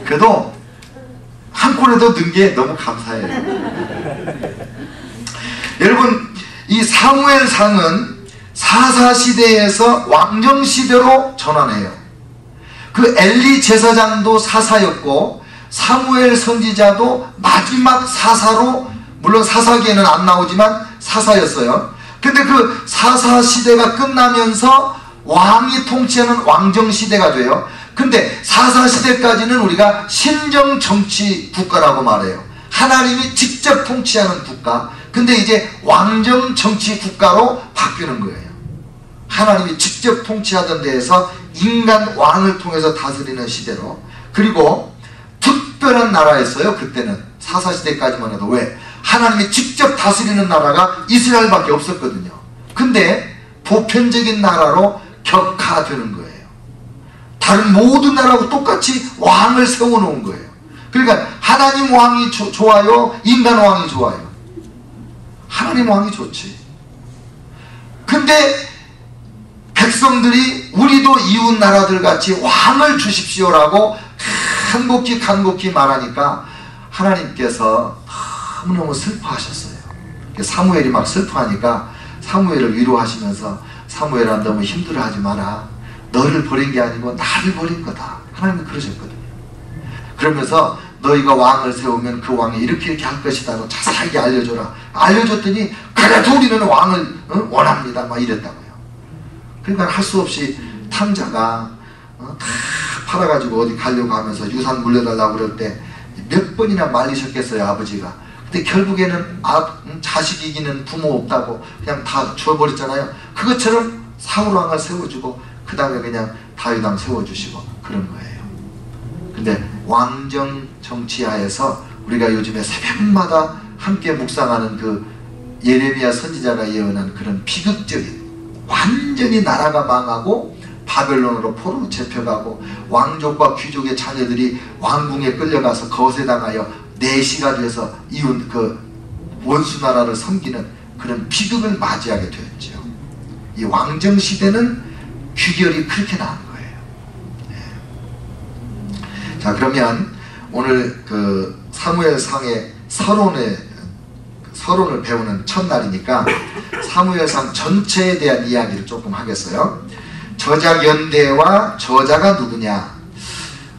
그래도 한 콜에도 는 게 너무 감사해요. 여러분, 이 사무엘상은 사사시대에서 왕정시대로 전환해요. 그 엘리 제사장도 사사였고 사무엘 선지자도 마지막 사사로, 물론 사사기에는 안 나오지만 사사였어요. 근데 그 사사시대가 끝나면서 왕이 통치하는 왕정시대가 돼요. 근데 사사시대까지는 우리가 신정정치 국가라고 말해요. 하나님이 직접 통치하는 국가. 근데 이제 왕정정치 국가로 바뀌는 거예요. 하나님이 직접 통치하던 데에서 인간 왕을 통해서 다스리는 시대로. 그리고 특별한 나라였어요. 그때는 사사시대까지만 해도. 왜? 하나님이 직접 다스리는 나라가 이스라엘밖에 없었거든요. 근데 보편적인 나라로 격화되는 거예요. 다른 모든 나라하고 똑같이 왕을 세워놓은 거예요. 그러니까 하나님 왕이 좋아요? 인간 왕이 좋아요? 하나님 왕이 좋지. 근데 백성들이 우리도 이웃 나라들 같이 왕을 주십시오라고 간곡히 말하니까 하나님께서 너무너무 슬퍼하셨어요. 사무엘이 막 슬퍼하니까 사무엘을 위로하시면서, 사무엘아, 너무 힘들어하지 마라. 너를 버린 게 아니고 나를 버린 거다. 하나님은 그러셨거든요. 그러면서 너희가 왕을 세우면 그 왕이 이렇게 할 것이다 고 자세하게 알려줘라. 알려줬더니 그래도 우리는 왕을 원합니다. 막 이랬다고요. 그러니까 할 수 없이 탕자가 다 팔아가지고 어디 가려고 하면서 유산 물려달라고 그럴 때 몇 번이나 말리셨겠어요, 아버지가. 근데 결국에는 자식 이기는 부모 없다고 그냥 다 주어버렸잖아요. 그것처럼 사울왕을 세워주고 그 다음에 그냥 다윗왕 세워주시고 그런 거예요. 근데 왕정 정치하에서 우리가 요즘에 새벽마다 함께 묵상하는 그 예레미야 선지자가 예언한 그런 비극적인, 완전히 나라가 망하고 바벨론으로 포로로 잡혀가고 왕족과 귀족의 자녀들이 왕궁에 끌려가서 거세당하여 내시가 돼서 이웃 그 원수 나라를 섬기는 그런 비극을 맞이하게 되었죠. 이 왕정 시대는 귀결이 그렇게 나은 거예요. 네. 자, 그러면 오늘 그 사무엘상의 서론을 배우는 첫날이니까 사무엘상 전체에 대한 이야기를 조금 하겠어요. 저작 연대와 저자가 누구냐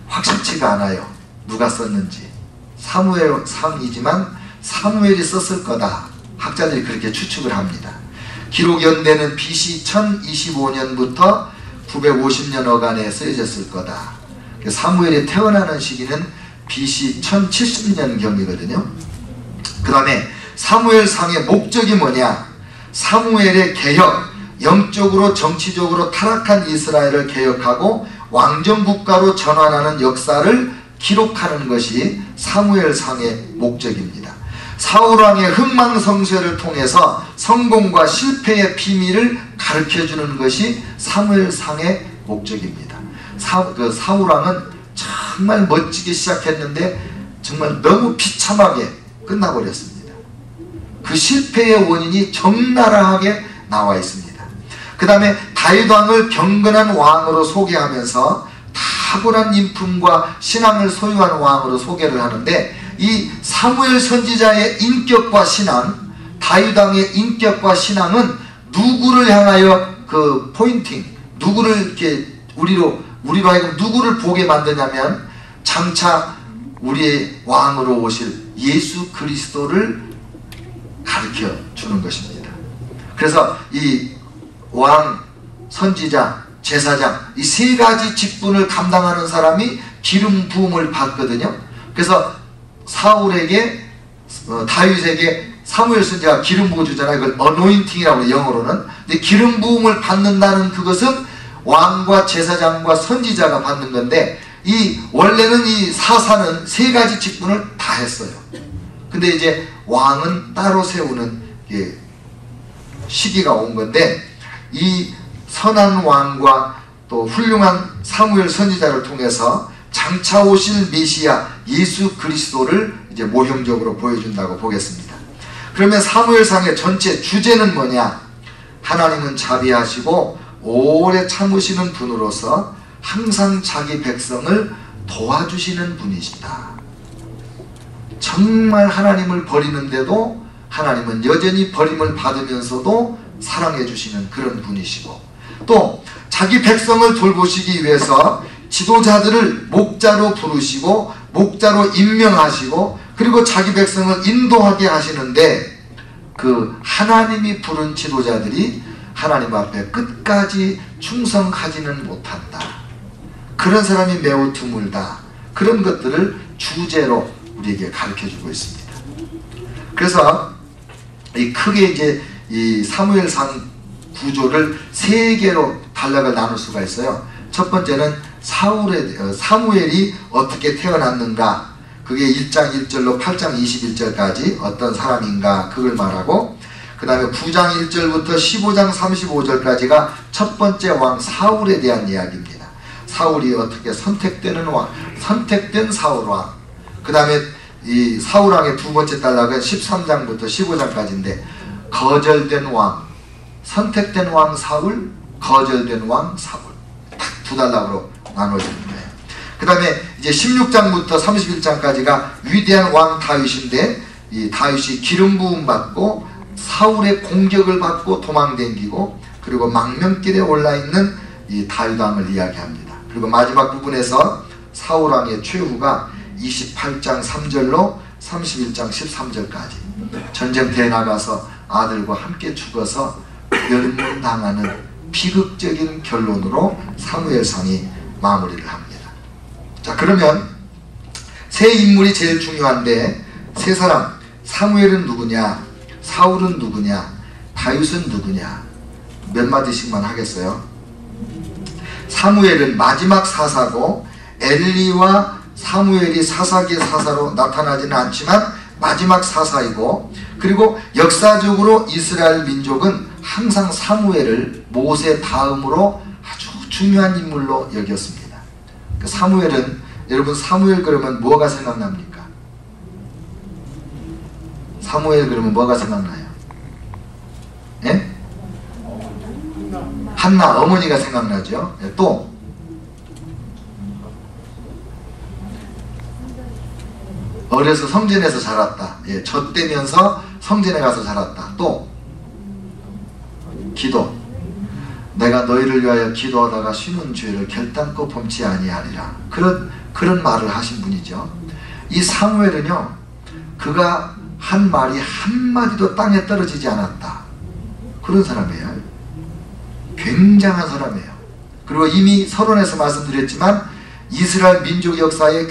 확실치가 않아요. 누가 썼는지. 사무엘상이지만 사무엘이 썼을 거다. 학자들이 그렇게 추측을 합니다. 기록 연대는 BC 1025년부터 950년 어간에 쓰여졌을 거다. 사무엘이 태어나는 시기는 BC 1070년경이거든요. 그 다음에 사무엘상의 목적이 뭐냐? 사무엘의 개혁, 영적으로 정치적으로 타락한 이스라엘을 개혁하고 왕정국가로 전환하는 역사를 기록하는 것이 사무엘상의 목적입니다. 사울왕의 흥망성쇠를 통해서 성공과 실패의 비밀을 가르쳐주는 것이 사무엘상의 목적입니다. 사울왕은 정말 멋지게 시작했는데 정말 너무 비참하게 끝나버렸습니다. 그 실패의 원인이 적나라하게 나와 있습니다. 그 다음에 다윗왕을 경건한 왕으로 소개하면서 탁월한 인품과 신앙을 소유한 왕으로 소개를 하는데, 이 사무엘 선지자의 인격과 신앙, 다윗왕의 인격과 신앙은 누구를 향하여 그 포인팅, 누구를 이렇게 우리로 하여금 누구를 보게 만드냐면 장차 우리의 왕으로 오실 예수 그리스도를 가르쳐 주는 것입니다. 그래서 이 왕, 선지자, 제사장, 이 세 가지 직분을 감당하는 사람이 기름 부음을 받거든요. 그래서 사울에게, 다윗에게 사무엘 선지자가 기름 부어 주잖아요. 이걸 어노인팅이라고 해요, 영어로는. 근데 기름 부음을 받는다는 그것은 왕과 제사장과 선지자가 받는 건데, 원래는 이 사사는 세 가지 직분을 다 했어요. 근데 이제 왕은 따로 세우는 시기가 온 건데, 이 선한 왕과 또 훌륭한 사무엘 선지자를 통해서 장차 오실 메시아 예수 그리스도를 이제 모형적으로 보여준다고 보겠습니다. 그러면 사무엘상의 전체 주제는 뭐냐? 하나님은 자비하시고 오래 참으시는 분으로서 항상 자기 백성을 도와주시는 분이시다. 정말 하나님을 버리는데도 하나님은 여전히 버림을 받으면서도 사랑해 주시는 그런 분이시고, 또 자기 백성을 돌보시기 위해서 지도자들을 목자로 부르시고 목자로 임명하시고, 그리고 자기 백성을 인도하게 하시는데, 그 하나님이 부른 지도자들이 하나님 앞에 끝까지 충성하지는 못한다. 그런 사람이 매우 드물다. 그런 것들을 주제로 우리에게 가르쳐주고 있습니다. 그래서 크게 이제 이 사무엘상 구조를 세 개로 단락을 나눌 수가 있어요. 첫 번째는 사무엘이 어떻게 태어났는가, 그게 1장 1절로 8장 21절까지 어떤 사람인가 그걸 말하고, 그 다음에 9장 1절부터 15장 35절까지가 첫 번째 왕 사울에 대한 이야기입니다. 사울이 어떻게 선택되는 왕, 선택된 사울 왕. 그 다음에 이 사울 왕의 두 번째 단락은 13장부터 15장까지인데, 거절된 왕, 선택된 왕 사울, 거절된 왕 사울, 딱 두 단락으로 나눠지는 거예요. 그 다음에 이제 16장부터 31장까지가 위대한 왕 다윗인데, 이 다윗이 기름 부음 받고 사울의 공격을 받고 도망댕기고, 그리고 망명길에 올라있는 이 다윗 왕을 이야기합니다. 그리고 마지막 부분에서 사울 왕의 최후가 28장 3절로 31장 13절까지 전쟁터에 나가서 아들과 함께 죽어서 멸망당하는 비극적인 결론으로 사무엘상이 마무리를 합니다. 자, 그러면 세 인물이 제일 중요한데, 세 사람, 사무엘은 누구냐, 사울은 누구냐, 다윗은 누구냐, 몇 마디씩만 하겠어요. 사무엘은 마지막 사사고, 엘리와 사무엘이 사사기의 사사로 나타나지는 않지만 마지막 사사이고, 그리고 역사적으로 이스라엘 민족은 항상 사무엘을 모세 다음으로 아주 중요한 인물로 여겼습니다. 그 사무엘은, 여러분 사무엘 그러면 뭐가 생각납니까? 사무엘 그러면 뭐가 생각나요? 예? 한나, 어머니가 생각나죠. 예, 또 어려서 성전에서 자랐다. 예, 젖대면서 성전에 가서 자랐다. 또 기도, 내가 너희를 위하여 기도하다가 쉬는 죄를 결단코 범치 아니하리라. 그런 말을 하신 분이죠. 이 사무엘은요, 그가 한 말이 한마디도 땅에 떨어지지 않았다. 그런 사람이에요. 굉장한 사람이에요. 그리고 이미 서론에서 말씀드렸지만 이스라엘 민족 역사에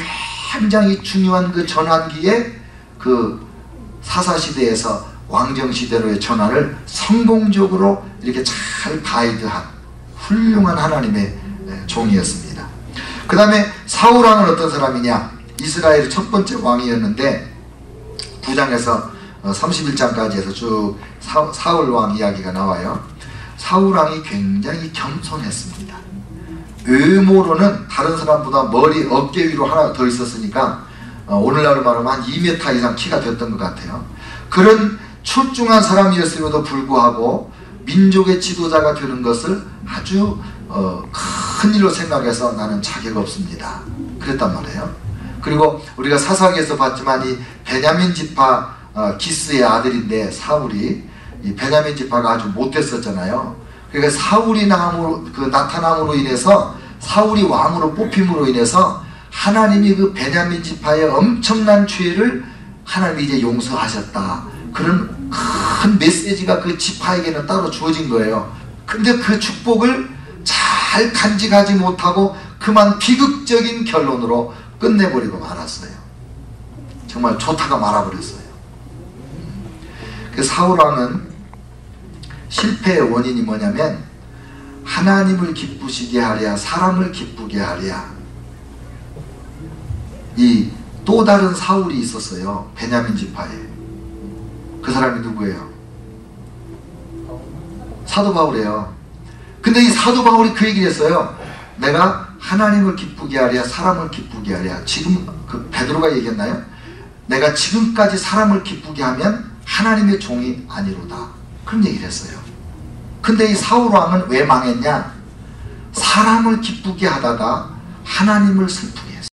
굉장히 중요한 그 전환기에 그 사사시대에서 왕정시대로의 전환을 성공적으로 이렇게 잘 가이드한 훌륭한 하나님의 종이었습니다. 그 다음에 사울왕은 어떤 사람이냐, 이스라엘의 첫 번째 왕이었는데 9장에서 31장까지 해서 쭉 사울왕 이야기가 나와요. 사울왕이 굉장히 겸손했습니다. 외모로는 다른 사람보다 머리 어깨 위로 하나 더 있었으니까 오늘날로 말하면 한 2m 이상 키가 됐던 것 같아요. 그런 출중한 사람이었음에도 불구하고 민족의 지도자가 되는 것을 아주 큰 일로 생각해서 나는 자격 없습니다, 그랬단 말이에요. 그리고 우리가 사사기에서 봤지만 이 베냐민 지파 기스의 아들인데 사울이, 이 베냐민 지파가 아주 못됐었잖아요. 그러니까 사울이 나타남으로 인해서, 사울이 왕으로 뽑힘으로 인해서 하나님이 그 베냐민 지파의 엄청난 죄를 하나님이 이제 용서하셨다, 그런 큰 메시지가 그 지파에게는 따로 주어진 거예요. 근데 그 축복을 잘 간직하지 못하고 그만 비극적인 결론으로 끝내버리고 말았어요. 정말 좋다가 말아버렸어요. 그 사울왕은 실패의 원인이 뭐냐면, 하나님을 기쁘시게 하랴 사람을 기쁘게 하랴, 이 또 다른 사울이 있었어요. 베냐민 지파에. 그 사람이 누구예요? 사도 바울이에요. 근데 이 사도 바울이 그 얘기를 했어요. 내가 하나님을 기쁘게 하랴 사람을 기쁘게 하랴. 지금 그 베드로가 얘기했나요? 내가 지금까지 사람을 기쁘게 하면 하나님의 종이 아니로다, 그런 얘기를 했어요. 근데 이 사울왕은 왜 망했냐? 사람을 기쁘게 하다가 하나님을 슬프게